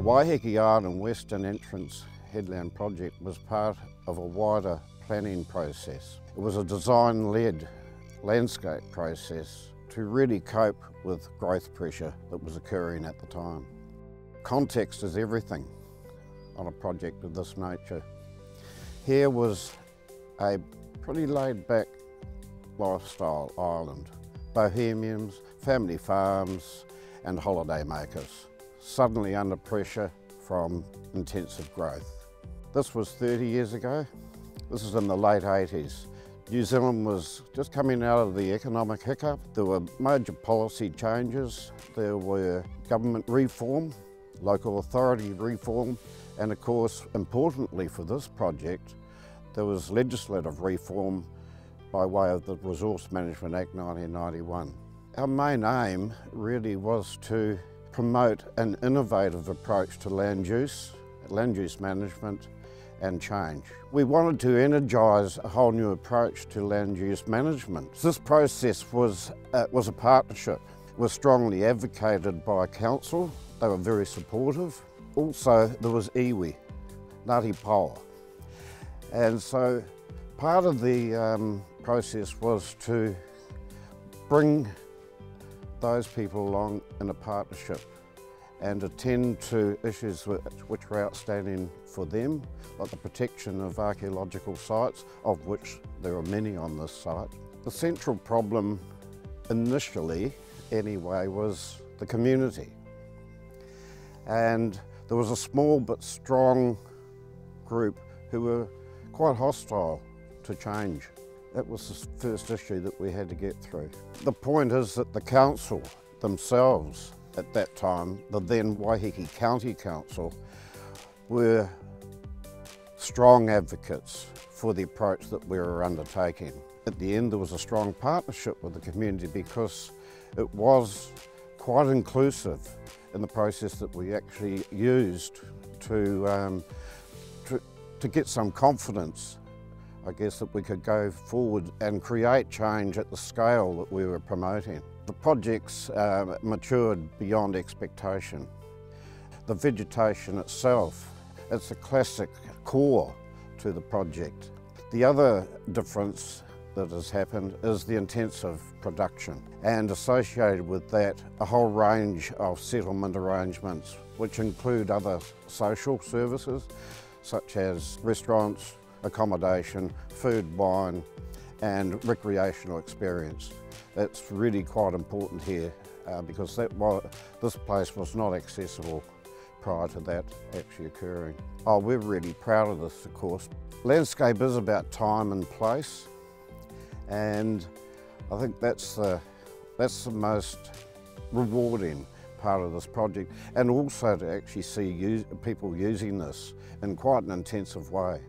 Waiheke Island Western Entrance Headland project was part of a wider planning process. It was a design-led landscape process to really cope with growth pressure that was occurring at the time. Context is everything on a project of this nature. Here was a pretty laid-back lifestyle island. Bohemians, family farms and holiday makers, suddenly under pressure from intensive growth. This was 30 years ago. This is in the late 80s. New Zealand was just coming out of the economic hiccup. There were major policy changes. There were government reform, local authority reform, and of course, importantly for this project, there was legislative reform by way of the Resource Management Act 1991. Our main aim really was to promote an innovative approach to land use management and change. We wanted to energise a whole new approach to land use management. This process was a partnership. It was strongly advocated by council. They were very supportive. Also, there was iwi, Ngāti Paoa. And so part of the process was to bring those people along in a partnership and attend to issues which were outstanding for them, like the protection of archaeological sites, of which there are many on this site. The central problem initially, anyway, was the community. And there was a small but strong group who were quite hostile to change. That was the first issue that we had to get through. The point is that the council themselves at that time, the then Waiheke County Council, were strong advocates for the approach that we were undertaking. At the end there was a strong partnership with the community because it was quite inclusive in the process that we actually used to get some confidence, I guess, that we could go forward and create change at the scale that we were promoting. The projects matured beyond expectation. The vegetation itself, it's a classic core to the project. The other difference that has happened is the intensive production, and associated with that a whole range of settlement arrangements which include other social services such as restaurants, accommodation, food, wine and recreational experience. That's really quite important here because this place was not accessible prior to that actually occurring. Oh, we're really proud of this, of course. Landscape is about time and place, and I think that's the most rewarding part of this project, and also to actually see people using this in quite an intensive way.